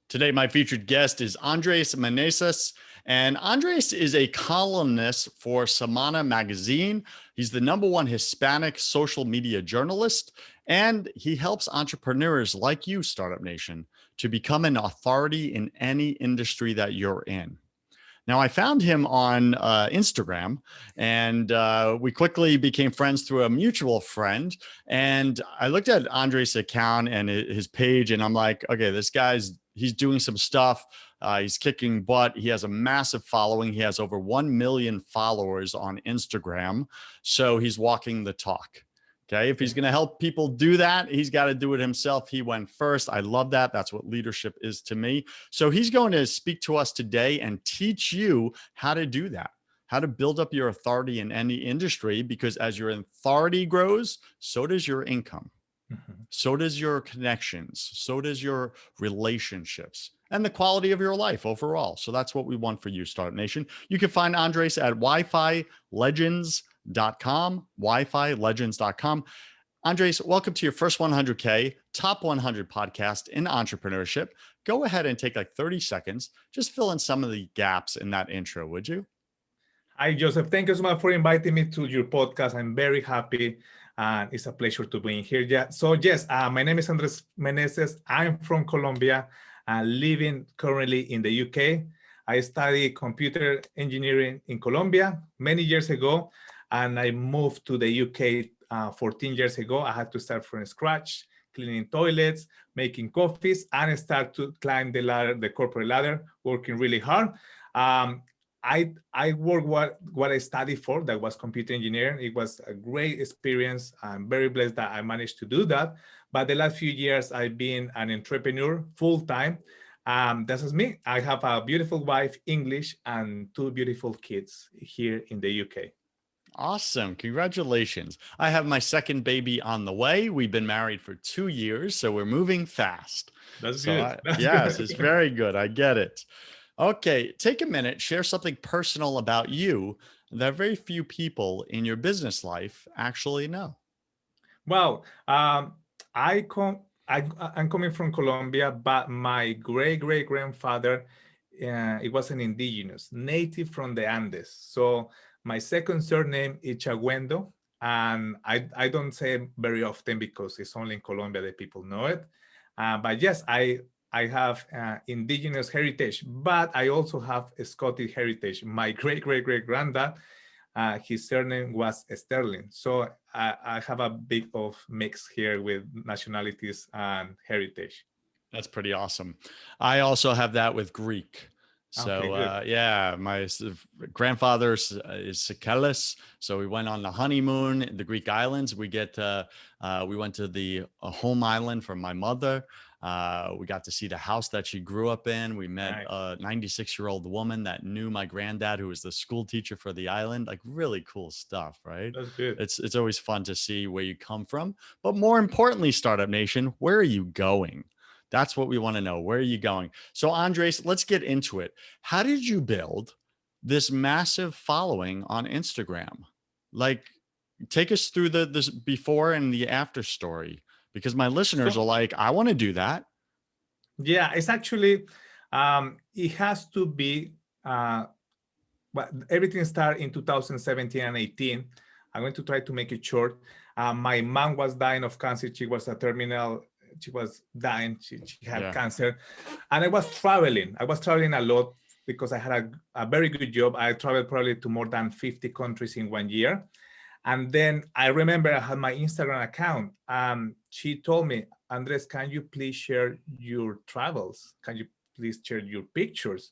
Today, my featured guest is Andres Meneses, and Andres is a columnist for Semana magazine. He's the #1 Hispanic social media journalist, and he helps entrepreneurs like you, Startup Nation, to become an authority in any industry that you're in. Now, I found him on Instagram, and we quickly became friends through a mutual friend. And I looked at Andres' account and his page, and I'm like, okay, he's doing some stuff. He's kicking butt. He has a massive following. He has over 1 million followers on Instagram. So he's walking the talk. Okay. If he's going to help people do that, he's got to do it himself. He went first. I love that. That's what leadership is to me. So he's going to speak to us today and teach you how to do that, how to build up your authority in any industry, because as your authority grows, so does your income. So does your connections. So does your relationships and the quality of your life overall. So that's what we want for you, Startup Nation. You can find Andres at wifilegends.com, wifilegends.com. Andres, welcome to your first 100K, top 100 podcast in entrepreneurship. Go ahead and take like 30 seconds. Just fill in some of the gaps in that intro, would you? Hi, Joseph. Thank you so much for inviting me to your podcast. I'm very happy. And it's a pleasure to be here. Yeah. So yes, my name is Andres Meneses. I'm from Colombia, living currently in the UK. I studied computer engineering in Colombia many years ago, and I moved to the UK 14 years ago. I had to start from scratch, cleaning toilets, making coffees, and start to climb the ladder, the corporate ladder, working really hard. I work what I studied for, that was computer engineering. It was a great experience. I'm very blessed that I managed to do that. But the last few years, I've been an entrepreneur full time. This is me. I have a beautiful wife, English, and 2 beautiful kids here in the UK. Awesome. Congratulations. I have my second baby on the way. We've been married for 2 years, so we're moving fast. That's good. Yes, Good. it's very good. I get it. Okay, take a minute, share something personal about you that very few people in your business life actually know. Well, I'm coming from Colombia, but my great grandfather, it was an indigenous native from the Andes. So my second surname is Chaguendo, and I don't say it very often because it's only in Colombia that people know it. But yes, I have indigenous heritage, but I also have a Scottish heritage. My great granddad, his surname was Sterling. So I have a bit of mix here with nationalities and heritage. That's pretty awesome. I also have that with Greek. So Okay, yeah, my grandfather is Sikelis. So we went on the honeymoon in the Greek islands. We went to the home island for my mother. We got to see the house that she grew up in. We met a 96-year-old woman that knew my granddad, who was the school teacher for the island. Like really cool stuff, right? That's good. It's always fun to see where you come from. But more importantly, Startup Nation, where are you going? That's what we want to know. Where are you going? So Andres, let's get into it. How did you build this massive following on Instagram? Like, take us through this before and the after story, because my listeners are like, I want to do that. Yeah, it's actually, it has to be, but everything started in 2017 and 18. I'm going to try to make it short. My mom was dying of cancer. She was she was dying. She had cancer. And I was traveling a lot because I had a very good job. I traveled probably to more than 50 countries in 1 year. And then I remember I had my Instagram account. She told me, Andres, can you please share your travels? Can you please share your pictures?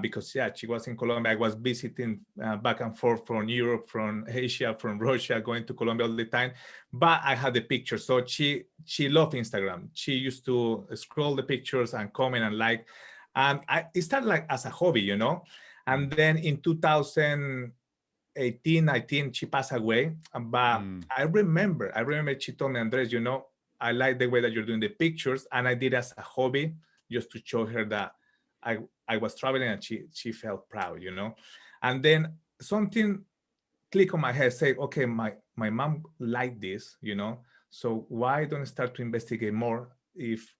Because yeah, she was in Colombia. I was visiting back and forth from Europe, from Asia, from Russia, going to Colombia all the time. But I had the pictures. So she loved Instagram. She used to scroll the pictures and comment and like. And it started like as a hobby, you know. And then in 2018, 19, she passed away. But I remember she told me, Andres, you know, I like the way that you're doing the pictures. And I did as a hobby just to show her that I was traveling and she felt proud, you know. And then something clicked on my head, say, okay, my mom liked this, you know, so why don't I start to investigate more?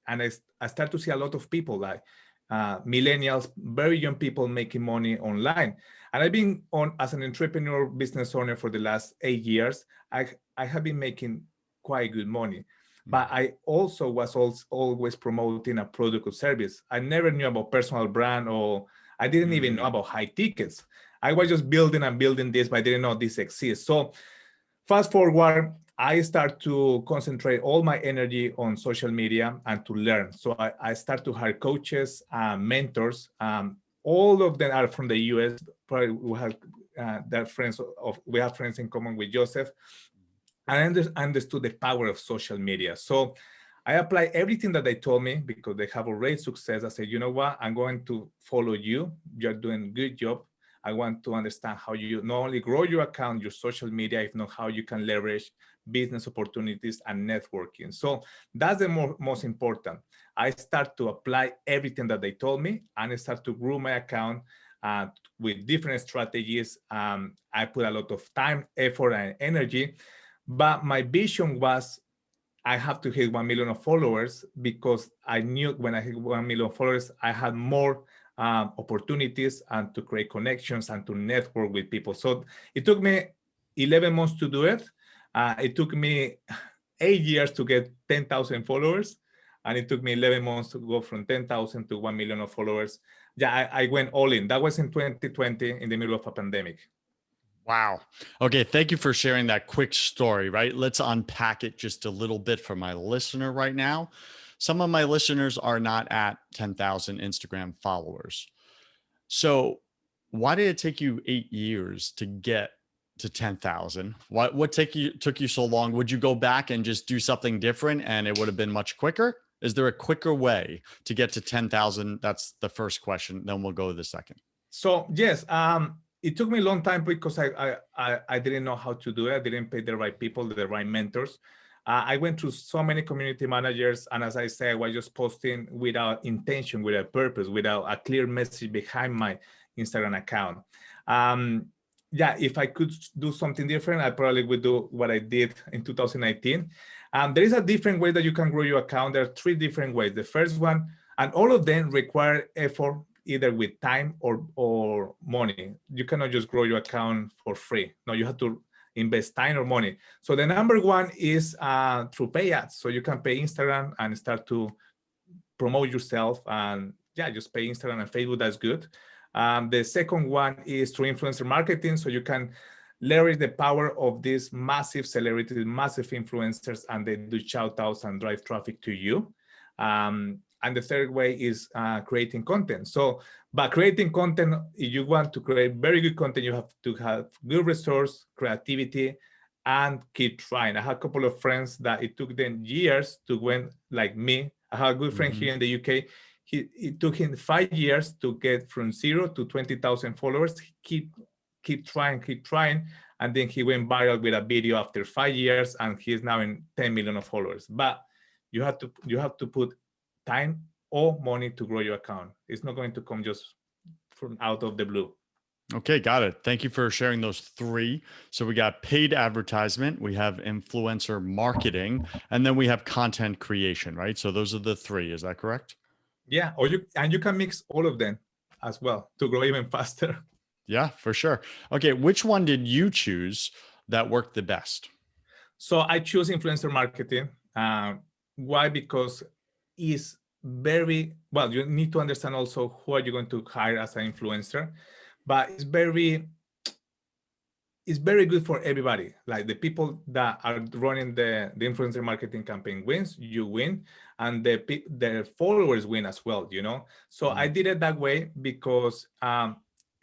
I start to see a lot of people like millennials, very young people making money online. And I've been on as an entrepreneur business owner for the last 8 years. I have been making quite good money, but I also was always promoting a product or service. I never knew about personal brand, or I didn't even know about high tickets. I was just building and building this, but I didn't know this exists. So fast forward, I start to concentrate all my energy on social media and to learn. So I start to hire coaches, mentors. All of them are from the US. Probably we have their friends we have friends in common with Joseph. And I understood the power of social media. So I apply everything that they told me because they have already success. I said, you know what? I'm going to follow you. You're doing a good job. I want to understand how you not only grow your account, your social media, if not how you can leverage business opportunities and networking. So that's the most important. I start to apply everything that they told me, and I start to grow my account with different strategies. I put a lot of time, effort, and energy. But my vision was I have to hit 1 million of followers, because I knew when I hit 1 million followers, I had more opportunities and to create connections and to network with people. So it took me 11 months to do it. It took me 8 years to get 10,000 followers. And it took me 11 months to go from 10,000 to 1 million of followers. Yeah, I went all in. That was in 2020 in the middle of a pandemic. Wow. Okay. Thank you for sharing that quick story, right? Let's unpack it just a little bit for my listener right now. Some of my listeners are not at 10,000 Instagram followers. So why did it take you 8 years to get to 10,000? What took you so long? Would you go back and just do something different and it would have been much quicker? Is there a quicker way to get to 10,000? That's the first question. Then we'll go to the second. So yes, it took me a long time because I didn't know how to do it. I didn't pay the right people, the right mentors. I went through so many community managers, and as I said, I was just posting without intention, without purpose, without a clear message behind my Instagram account. Yeah, if I could do something different, I probably would do what I did in 2019. There is a different way that you can grow your account. There are 3 different ways. The first one, and all of them require effort, either with time or money. You cannot just grow your account for free. No, you have to invest time or money. So the number one is through pay ads. So you can pay Instagram and start to promote yourself, and yeah, just pay Instagram and Facebook. That's good. The second one is through influencer marketing. So you can leverage the power of these massive celebrities, massive influencers, and they do shout outs and drive traffic to you. And the third way is creating content. So by creating content, if you want to create very good content, you have to have good resource, creativity, and keep trying. I had a couple of friends that it took them years to win, like me. I have a good friend here in the UK. It took him 5 years to get from 0 to 20,000 followers. Keep trying. And then he went viral with a video after 5 years, and he's now in 10 million of followers. But you have to put time or money to grow your account. It's not going to come just from out of the blue. Okay, got it. Thank you for sharing those 3. So we got paid advertisement, we have influencer marketing, and then we have content creation, right? So those are the 3. Is that correct? Yeah, you can mix all of them as well to grow even faster. Yeah, for sure. Okay, which one did you choose that worked the best? So I choose influencer marketing. Why? Because it's very well. You need to understand also who are you going to hire as an influencer, but it's very good for everybody. Like the people that are running the influencer marketing campaign wins, you win, and the followers win as well. So I did it that way because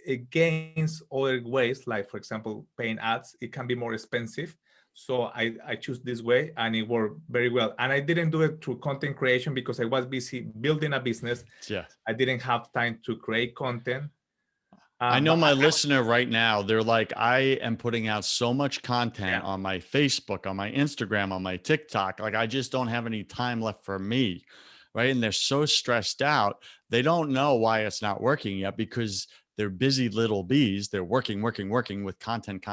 against other ways, like for example paying ads, it can be more expensive. So I choose this way, and it worked very well. And I didn't do it through content creation because I was busy building a business. Yeah. I didn't have time to create content. I know my listener right now, they're like, I am putting out so much content on my Facebook, on my Instagram, on my TikTok. Like, I just don't have any time left for me. Right. And they're so stressed out. They don't know why it's not working yet because they're busy little bees. They're working with content.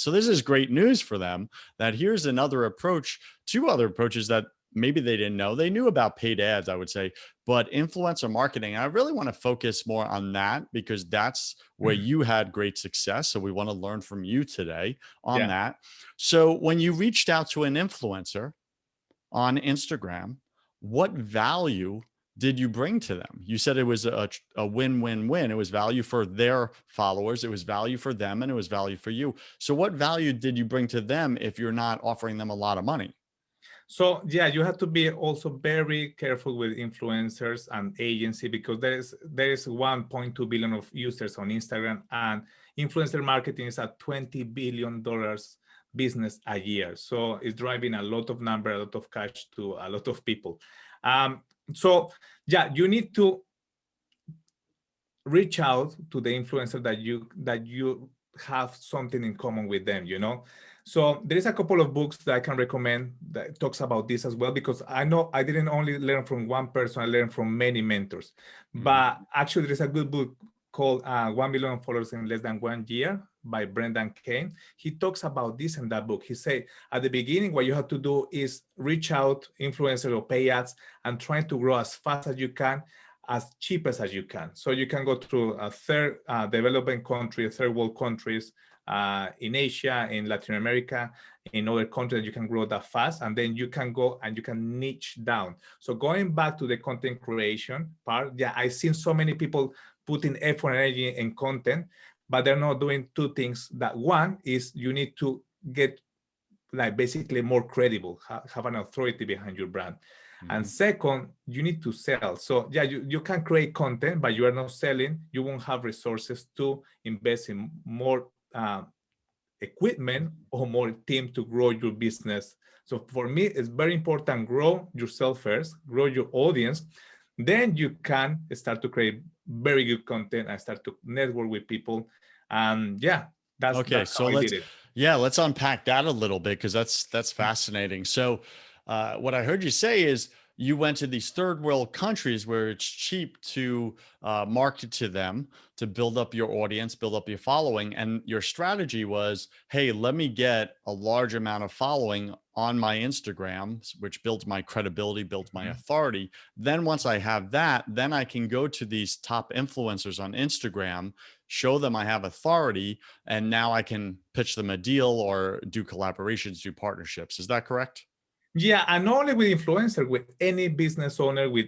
So this is great news for them that here's another approach, 2 other approaches that maybe they didn't know. They knew about paid ads, I would say, but influencer marketing, I really want to focus more on that because that's where you had great success. So we want to learn from you today on Yeah. that. So when you reached out to an influencer on Instagram, what value did you bring to them? You said it was a win-win-win. It was value for their followers, it was value for them, and it was value for you. So what value did you bring to them if you're not offering them a lot of money? So yeah, you have to be also very careful with influencers and agency because there is 1.2 billion of users on Instagram, and influencer marketing is a $20 billion business a year. So it's driving a lot of number, a lot of cash to a lot of people. So yeah, you need to reach out to the influencer that you have something in common with them, so there is a couple of books that I can recommend that talks about this as well, because I know I didn't only learn from one person, I learned from many mentors. Mhm. But actually there's a good book called 1 Million Followers in Less Than 1 Year by Brendan Kane. He talks about this in that book. He said at the beginning what you have to do is reach out influencers or pay ads and try to grow as fast as you can, as cheap as you can. So you can go through a third developing country, third world countries, in Asia, in Latin America, in other countries, you can grow that fast. And then you can go and you can niche down. So going back to the content creation part, yeah, I've seen so many people putting effort and energy in content, but they're not doing two things. That one is you need to get like basically more credible, have an authority behind your brand. And Mhm. second, you need to sell. So yeah, you can create content, but you are not selling. You won't have resources to invest in more equipment or more team to grow your business. So for me, it's very important, grow yourself first, grow your audience. Then you can start to create very good content and start to network with people. And yeah, Okay, that's so how I did let's it. yeah, let's unpack that a little bit because that's fascinating. So, what I heard you say is you went to these third world countries where it's cheap to market to them to build up your audience, build up your following, and your strategy was, hey, let me get a large amount of following on my Instagram, which builds my credibility, builds my Mhm. authority. Then once I have that, then I can go to these top influencers on Instagram, show them I have authority, and now I can pitch them a deal or do collaborations, do partnerships. Is that correct? Yeah, and not only with influencer, with any business owner, with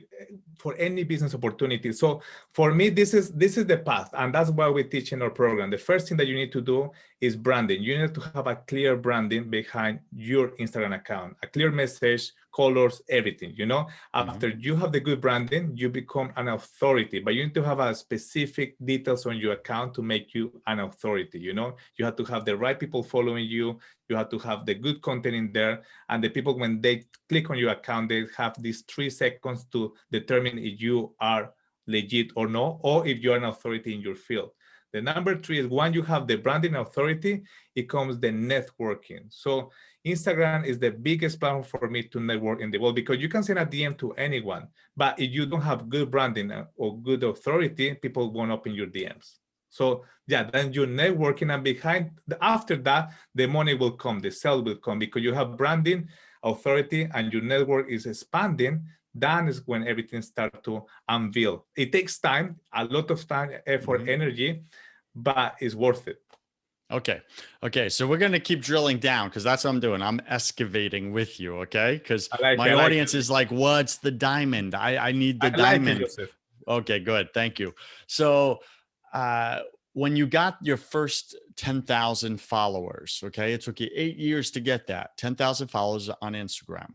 for any business opportunity. So for me, this is the path, and that's why we teach in our program. The first thing that you need to do is branding. You need to have a clear branding behind your Instagram account, a clear message, colors, everything. Mhm. After you have the good branding, you become an authority. But you need to have a specific details on your account to make you an authority. You have to have the right people following you. You have to have the good content in there, and the people, when they click on your account, they have these 3 seconds to determine if you are legit or no, or if you're an authority in your field. The number 3 is, when you have the branding authority, it comes the networking. So Instagram is the biggest platform for me to network in the world, because you can send a DM to anyone, but if you don't have good branding or good authority, people won't open your DMs. So yeah, then you're networking, and after that, the money will come, the sale will come, because you have branding, authority, and your network is expanding. Then is when everything starts to unveil. It takes time, a lot of time, effort, Mhm. energy, but it's worth it. Okay. Okay. So we're going to keep drilling down because that's what I'm doing. I'm excavating with you. Okay. Because my I like audience it. is like, what's the diamond? I need the I like it, diamond. Joseph. Okay. Good. Thank you. So, uh, when you got your first 10,000 followers, okay, it took you 8 years to get that 10,000 followers on Instagram.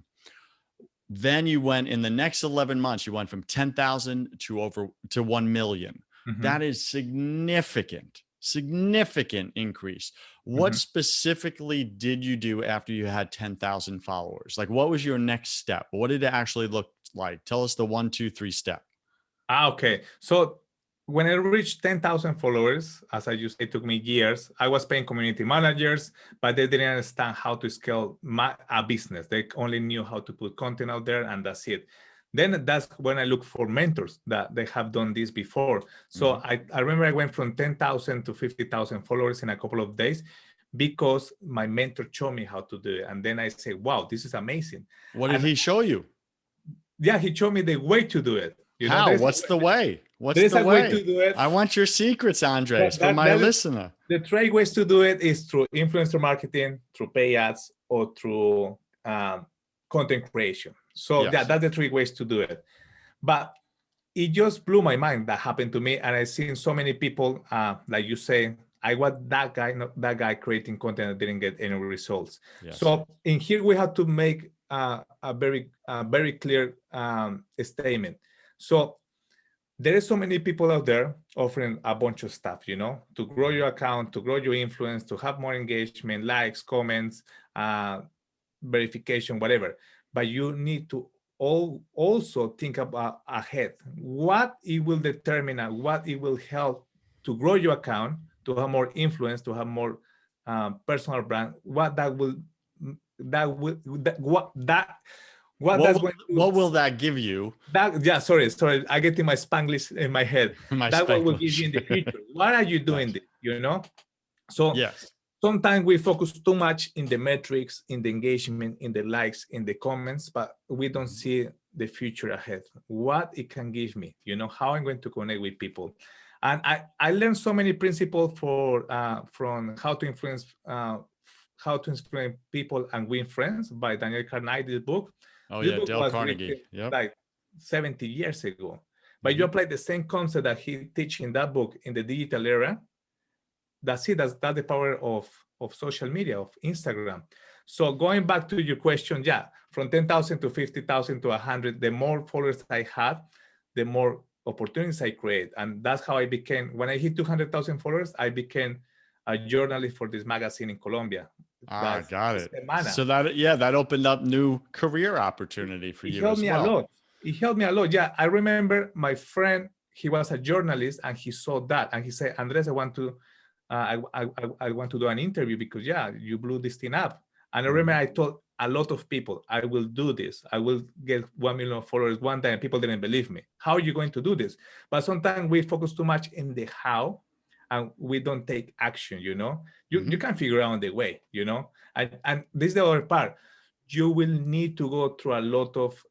Then you went in the next 11 months, you went from 10,000 to over to 1 million. Mhm, That is significant, significant increase. What mhm. specifically did you do after you had 10,000 followers? Like, what was your next step? What did it actually look like? Tell us the one, two, three step. Okay. So when I reached 10,000 followers, as I used, it took me years. I was paying community managers, but they didn't understand how to scale a business. They only knew how to put content out there, and that's it. Then that's when I look for mentors that they have done this before. So Mhm. I remember I went from 10,000 to 50,000 followers in a couple of days, because my mentor showed me how to do it. And then I say, wow, this is amazing. What did And he show you? yeah, he showed me the way to do it. You know, How? What's the way? What's there's the a way way? to do it. I want your secrets, Andres, for my That is, listener. the three ways to do it is through influencer marketing, through pay ads, or through content creation. So yeah, Yes. that's the three ways to do it. But it just blew my mind that happened to me, and I've seen so many people, like you say, I was that guy, not that guy creating content that didn't get any results. Yes. So in here we have to make a very clear statement. So there is so many people out there offering a bunch of stuff, you know, to grow your account, to grow your influence, to have more engagement, likes, comments, verification, whatever. But you need to also think about ahead what it will determine and what it will help to grow your account, to have more influence, to have more personal brand. What that will What will that give you? Sorry, I get in my Spanglish in my head. My That what will give Spanglish. you in the future. What are you doing? Yes. This, you know? So Yes. sometimes we focus too much in the metrics, in the engagement, in the likes, in the comments, but we don't see the future ahead. What it can give me, you know, how I'm going to connect with people. And I learned so many principles from how to influence people and win friends by Daniel Carnegie, this book. Oh This yeah, book Dale was Carnegie. written Yep. like 70 years ago. But you apply the same concept that he teach in that book in the digital era. That's it. That's the power of social media, of Instagram. So going back to your question, yeah, from 10,000 to 50,000 to 100, the more followers I had, the more opportunities I create. And that's how I became, when I hit 200,000 followers, I became a journalist for this magazine in Colombia. Got it. Semana. So that opened up new career opportunity for you as well. It helped me a lot. Yeah, I remember my friend, he was a journalist and he saw that and he said, Andres, I want to do an interview because yeah, you blew this thing up. And I remember I told a lot of people, I will do this. I will get 1 million followers one day, and people didn't believe me. How are you going to do this? But sometimes we focus too much in the how and we don't take action, you know? You can figure out the way, you know? And this is the other part. You will need to go through a lot of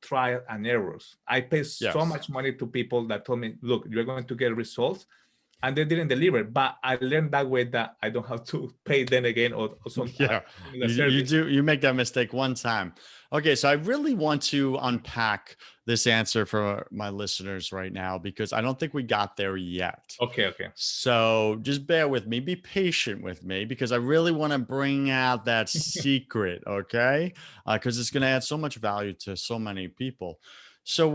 trial and errors. I pay so much money to people that told me, look, you're going to get results, and they didn't deliver. But I learned that way that I don't have to pay them again or some you make that mistake one time. Okay, so I really want to unpack this answer for my listeners right now because I don't think we got there yet. Okay. So just bear with me, be patient with me because I really want to bring out that secret, okay? Because it's going to add so much value to so many people. So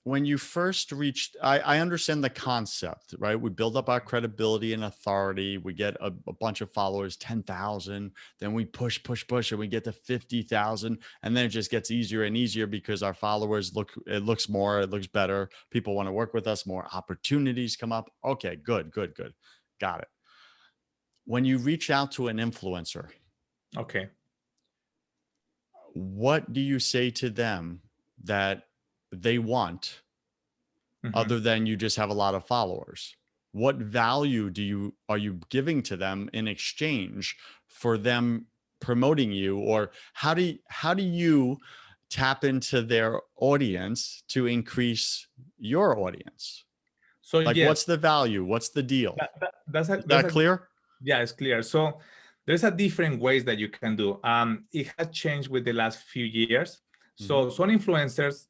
when you first reached, I understand the concept, right? We build up our credibility and authority. We get a bunch of followers, 10,000. Then we push, and we get to 50,000. And then it just gets easier and easier because our followers it looks better. People want to work with us. More opportunities come up. Okay, good. Got it. When you reach out to an influencer, okay, what do you say to them that they want other than you just have a lot of followers? What value are you giving to them in exchange for them promoting you? Or how do you tap into their audience to increase your audience? So like, what's the value? What's the deal? Is that clear? Yeah, it's clear. So there's a different ways that you can do. It has changed with the last few years. So some influencers,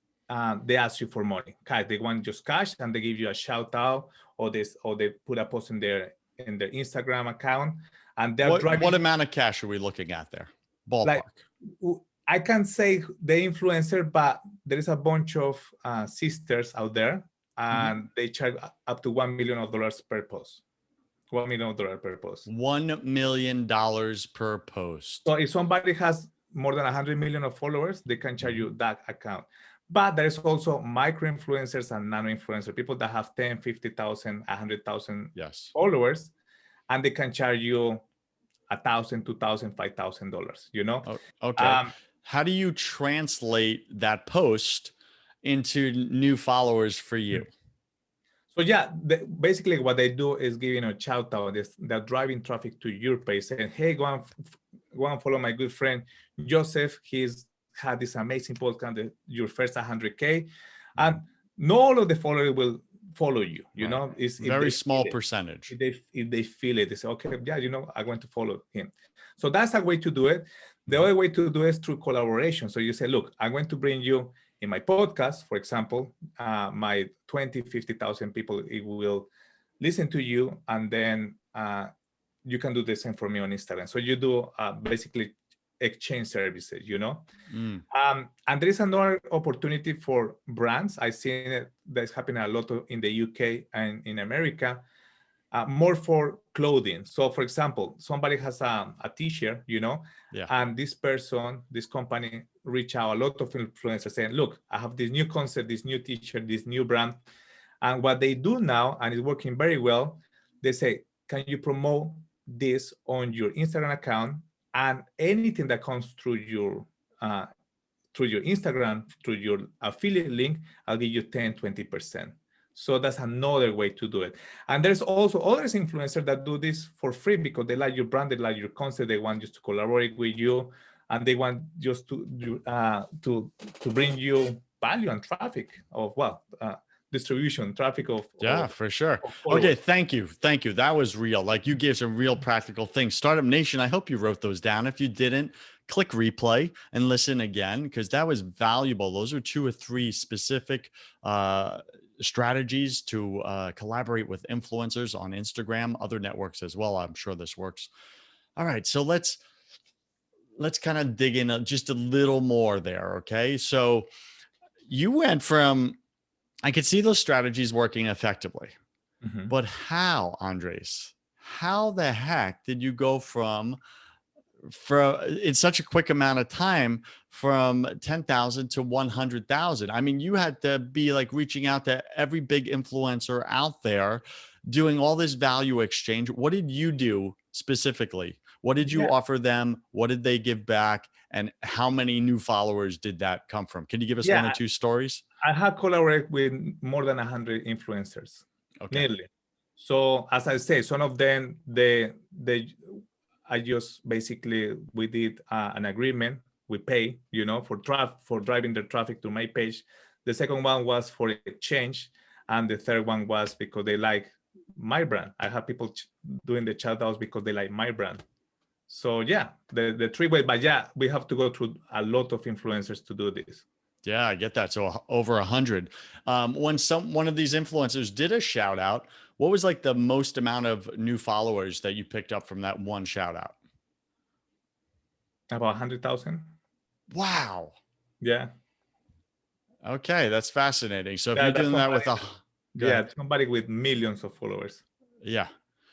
they ask you for money. They want just cash, and they give you a shout out, or they put a post in their Instagram account, and they're driving. What amount of cash are we looking at there? Ballpark. Like, I can't say the influencer, but there is a bunch of sisters out there, and they charge up to $1 million per post. $1 million per post. $1 million per post. So if somebody has more than 100 million of followers, they can charge you that account. But there's also micro influencers and nano influencers, people that have 10, 50,000, 100,000 followers, and they can charge you $1,000, $2,000, $5,000. You know? Okay. How do you translate that post into new followers for you? So yeah, basically what they do is giving a shout out. They're driving traffic to your page, saying, "Hey, go and follow my good friend Joseph. He's had this amazing podcast, your first 100K," and not all of the followers will follow you. You Right. know, is if Very they feel small it. percentage. If they feel it, they say, "Okay, yeah, I want to follow him." So that's a way to do it. The Mhm. other way to do it is through collaboration. So you say, "Look, I'm going to bring you." In my podcast, for example, my 20, 50,000 people, it will listen to you, and then you can do the same for me on Instagram. So you do basically exchange services, Mm. And there is another opportunity for brands. I've seen it that's happening a lot in the UK and in America, more for clothing. So for example, somebody has a t-shirt, Yeah. and this company reach out a lot of influencers saying, look, I have this new concept, this new t-shirt, this new brand. And what they do now, and it's working very well, they say, can you promote this on your Instagram account? And anything that comes uh, through your Instagram, through your affiliate link, I'll give you 10, 20%. So that's another way to do it. And there's also other influencers that do this for free because they like your brand, they like your concept, they want just to collaborate with you, and they want just to bring you value and traffic of distribution, traffic Yeah, for sure. of Okay, followers. thank you. Thank you. That was real. Like you gave some real practical things. Startup Nation, I hope you wrote those down. If you didn't, click replay and listen again because that was valuable. Those are 2 or 3 specific strategies to collaborate with influencers on Instagram, other networks as well. I'm sure this works. All right, so let's kind of dig in just a little more there, okay? So you went from I could see those strategies working effectively. Mhm. But how, Andres? How the heck did you go from in such a quick amount of time from 10,000 to 100,000? I mean, you had to be like reaching out to every big influencer out there, doing all this value exchange. What did you do specifically? What did you Yeah, offer them? What did they give back? And how many new followers did that come from? Can you give us one or yeah. two stories? I have collaborated with more than 100 influencers, Okay. nearly. So as I say, some of them, I just basically, we did an agreement. We pay, for driving the traffic to my page. The second one was for exchange, and the third one was because they like my brand. I have people doing the shout outs because they like my brand. So yeah, the three way, but yeah, we have to go through a lot of influencers to do this. Yeah, I get that. So over 100. When one of these influencers did a shout out, what was like the most amount of new followers that you picked up from that one shout out? About 100,000. Wow. Yeah. Okay, that's fascinating. So if you're That's doing that somebody. with a, go Yeah, ahead. somebody with millions of followers. Yeah.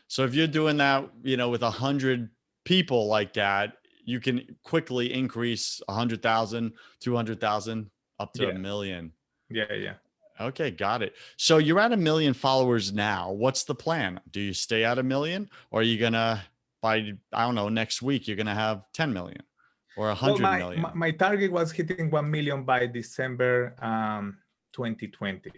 So if you're doing that, with 100 people like that, you can quickly increase 100,000, 200,000, up to a Yeah, million. yeah. Okay, got it. So you're at 1 million followers now. What's the plan? Do you stay at 1 million, or are you gonna by I don't know next week you're gonna have 10 million or a Well, hundred my, my million? my target was hitting 1 million by December 2020,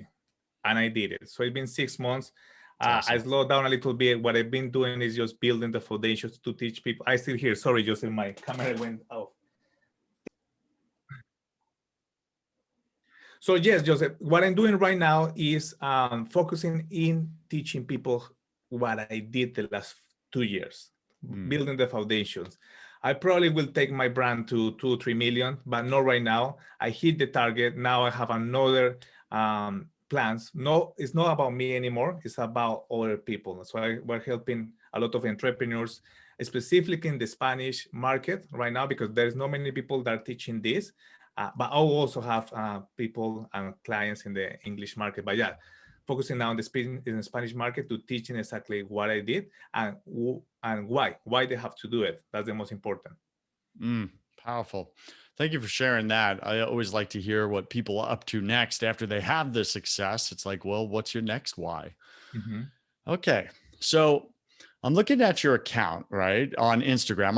and I did it. So it's been 6 months. It's I awesome. slowed down a little bit. What I've been doing is just building the foundations to teach people. I still here. Sorry, Joseph, my camera went off. So yes, Joseph, what I'm doing right now is focusing in teaching people what I did the last 2 years, Mm, building the foundations. I probably will take my brand to 2 or 3 million, but not right now. I hit the target. Now I have another plans. No, it's not about me anymore. It's about other people. So we're helping a lot of entrepreneurs, specifically in the Spanish market right now, because there's not many people that are teaching this. But I'll also have people and clients in the English market. But yeah, focusing now on in the Spanish market to teaching exactly what I did and why they have to do it. That's the most important. mm, powerful. Thank you for sharing that. I always like to hear what people are up to next after they have the success. It's like, well, what's your next why? Mhm. Okay. So I'm looking at your account, right, on Instagram.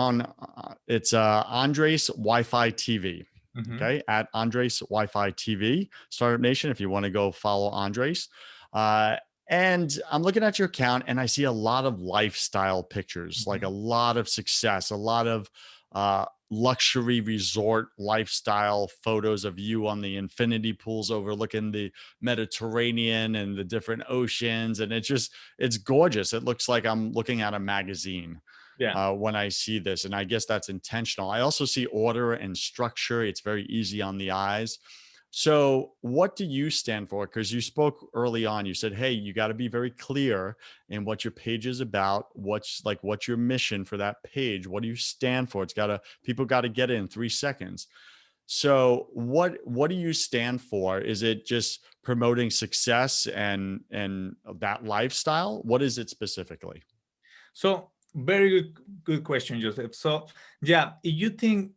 It's Andres Wi-Fi TV. Mhm. Okay, at Andres Wi-Fi TV, Startup Nation. If you want to go follow Andres, uh, And I'm looking at your account and I see a lot of lifestyle pictures, like a Mhm. lot of success, a lot of luxury resort lifestyle photos of you on the infinity pools overlooking the Mediterranean and the different oceans. And it's gorgeous. It looks like I'm looking at a magazine Yeah. when I see this. And I guess that's intentional. I also see order and structure. It's very easy on the eyes. So, what do you stand for? Because you spoke early on, you said, hey, you got to be very clear in what your page is about. What's your mission for that page? What do you stand for? People got to get it in 3 seconds. So, what do you stand for? Is it just promoting success and that lifestyle? What is it specifically? So very good question, Joseph. So yeah, if you think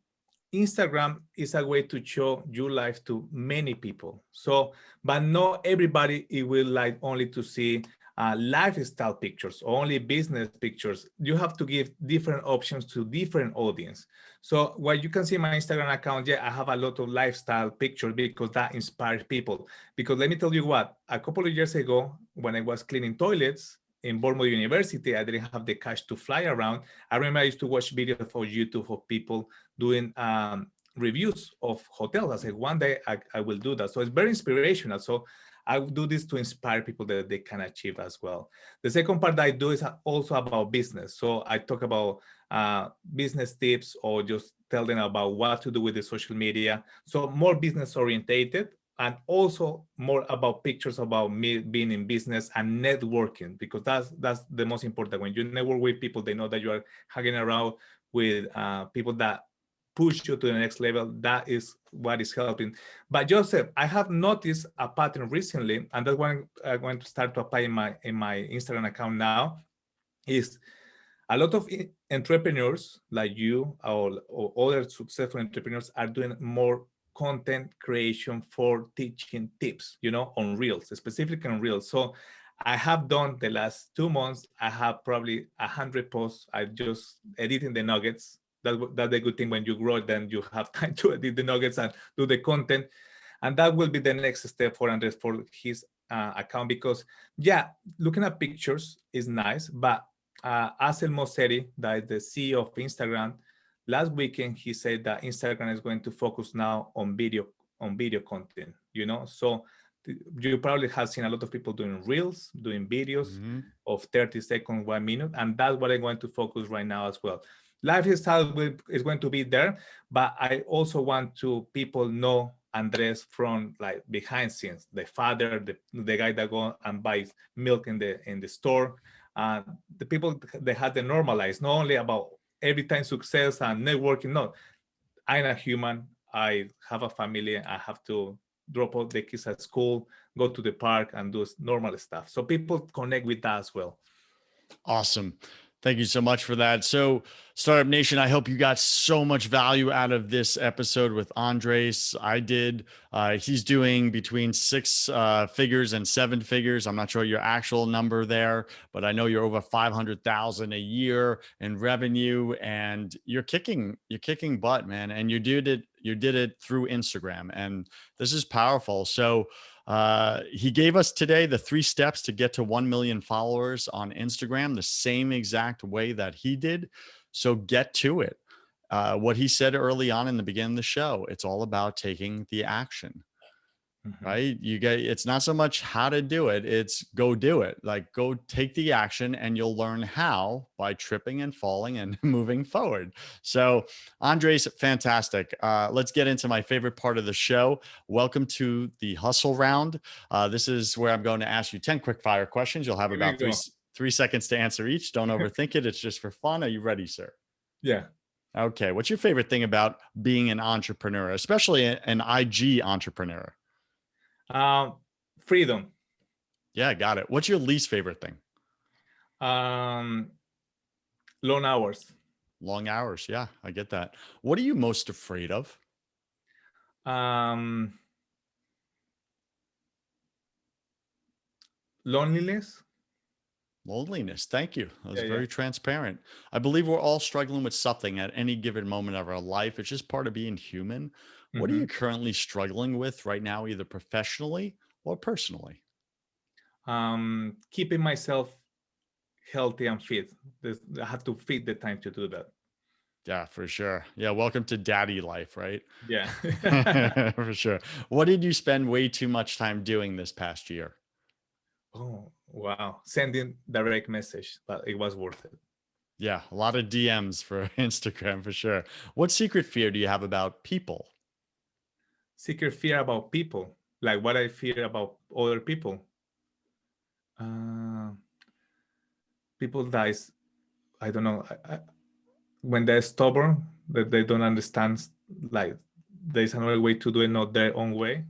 Instagram is a way to show your life to many people. So, but not everybody it will like only to see lifestyle pictures, only business pictures. You have to give different options to different audience. So what you can see in my Instagram account, yeah, I have a lot of lifestyle pictures because that inspires people. Because let me tell you what, a couple of years ago, when I was cleaning toilets in Bournemouth University, I didn't have the cash to fly around. I remember I used to watch videos for YouTube of people doing reviews of hotels. I said, one day I will do that. So it's very inspirational. So I do this to inspire people that they can achieve as well. The second part that I do is also about business. So I talk about business tips or just tell them about what to do with the social media. So more business orientated, and also more about pictures about me being in business and networking, because that's the most important. When you network with people, they know that you are hanging around with people that push you to the next level. That is what is helping. But Joseph, I have noticed a pattern recently, and that's what I'm going to start to apply in my Instagram account now. Is a lot of entrepreneurs like you or other successful entrepreneurs are doing more content creation for teaching tips, on Reels, specifically on Reels. So I have done the last 2 months, I have probably 100 posts. I just editing the nuggets. That's the good thing. When you grow, then you have time to edit the nuggets and do the content. And that will be the next step for Andres for his account, because yeah, looking at pictures is nice, but Asel Mosseri, that is the CEO of Instagram, last weekend he said that Instagram is going to focus now on video content. So you probably have seen a lot of people doing reels, doing videos Mhm. of 30 seconds, 1 minute, and that's what I'm going to focus right now as well. Lifestyle is going to be there, but I also want to people know Andres from like behind scenes, the father, the guy that go and buys milk in the store, uh, the people that had the normalized, not only about every time success and networking. No, I'm a human. I have a family. I have to drop off the kids at school, go to the park, and do normal stuff. So people connect with that as well. Awesome. Thank you so much for that. So, Startup Nation, I hope you got so much value out of this episode with Andres. I did. He's doing between six figures and seven figures. I'm not sure your actual number there, but I know you're over 500,000 a year in revenue, and you're kicking butt, man. And you did it through Instagram, and this is powerful. So, he gave us today the 3 steps to get to 1 million followers on Instagram, the same exact way that he did. So get to it. What he said early on in the beginning of the show, it's all about taking the action, Mhm. right? It's not so much how to do it, it's go do it. Like go take the action and you'll learn how by tripping and falling and moving forward. So, Andres, fantastic. Let's get into my favorite part of the show. Welcome to the hustle round. This is where I'm going to ask you 10 quick fire questions. You'll have Here we about three go. 3 seconds to answer each. Don't overthink it. It's just for fun. Are you ready, sir? Yeah. Okay. What's your favorite thing about being an entrepreneur, especially an IG entrepreneur? Um, Freedom. Yeah, got it. What's your least favorite thing? Um, Long hours. Long hours. Yeah, I get that. What are you most afraid of? Um, Loneliness. Loneliness. Thank you. That was Yeah, yeah. very transparent. I believe we're all struggling with something at any given moment of our life. It's just part of being human. What are Mm-hmm. you currently struggling with right now, either professionally or personally? keeping myself healthy and fit. I have to fit the time to do that. Yeah, for sure. Yeah, welcome to daddy life, right? Yeah. For sure. What did you spend way too much time doing this past year? Oh, wow. Sending direct message, but it was worth it. Yeah, a lot of DMs for Instagram for sure. What secret fear do you have about people? Secret fear about people, like what I fear about other people. Uh, People that is, I don't know, when they're stubborn, that they don't understand, like there's another way to do it, not their own way.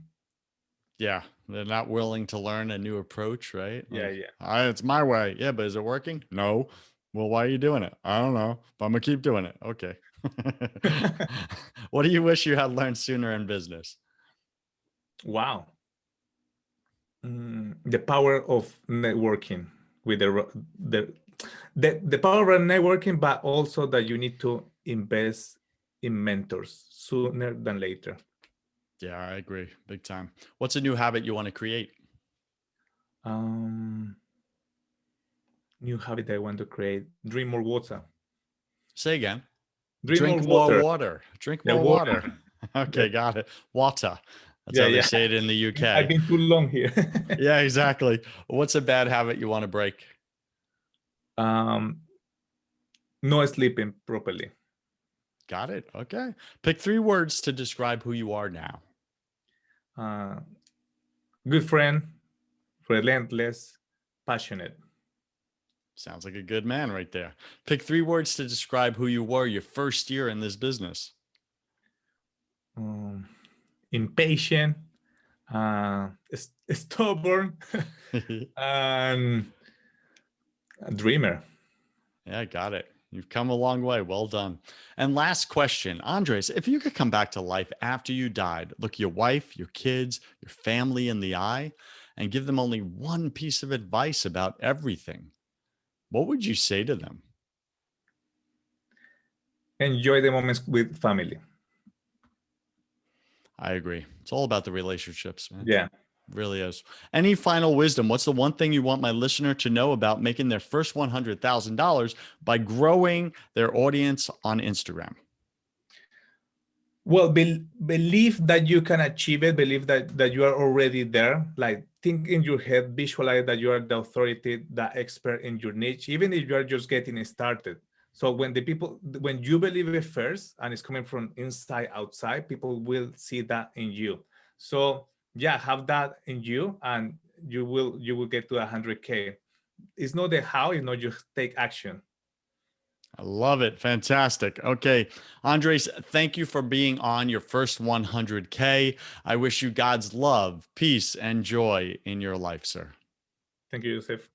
Yeah, they're not willing to learn a new approach, right? Yeah, Like, yeah. It's my way. Yeah, but is it working? No. Well, why are you doing it? I don't know, but I'm gonna keep doing it. Okay. What do you wish you had learned sooner in business? Wow. The power of networking with the power of networking, but also that you need to invest in mentors sooner than later. Yeah, I agree. Big time. What's a new habit you want to create? Um, New habit I want to create: drink more water. Say again. Drink more Drink more water. water. Drink Yeah, more water. water. Yeah, Okay, got it. Water. That's yeah, how they yeah. say it in the I've UK. been too long here. Yeah, exactly. What's a bad habit you want to break? um, no sleeping properly. Got it. Okay. Pick 3 words to describe who you are now. Uh, Good friend, relentless, passionate. Sounds like a good man right there. Pick 3 words to describe who you were your first year in this business. Um, Impatient, stubborn, and a dreamer. Yeah, got it. You've come a long way. Well done. And last question, Andres, if you could come back to life after you died, look your wife, your kids, your family in the eye, and give them only one piece of advice about everything, what would you say to them? Enjoy the moments with family. I agree. It's all about the relationships, man. Yeah. Really is. Any final wisdom? What's the one thing you want my listener to know about making their first $100,000 by growing their audience on Instagram? Well, believe that you can achieve it. Believe that you are already there. Like, think in your head, visualize that you are the authority, the expert in your niche, even if you are just getting started. So when you believe it first and it's coming from inside outside, people will see that in you. So yeah, have that in you, and you will get to 100K. It's not the how, it's not just take action. I love it. Fantastic. Okay. Andres, thank you for being on your first 100K. I wish you God's love, peace, and joy in your life, sir. Thank you, Joseph.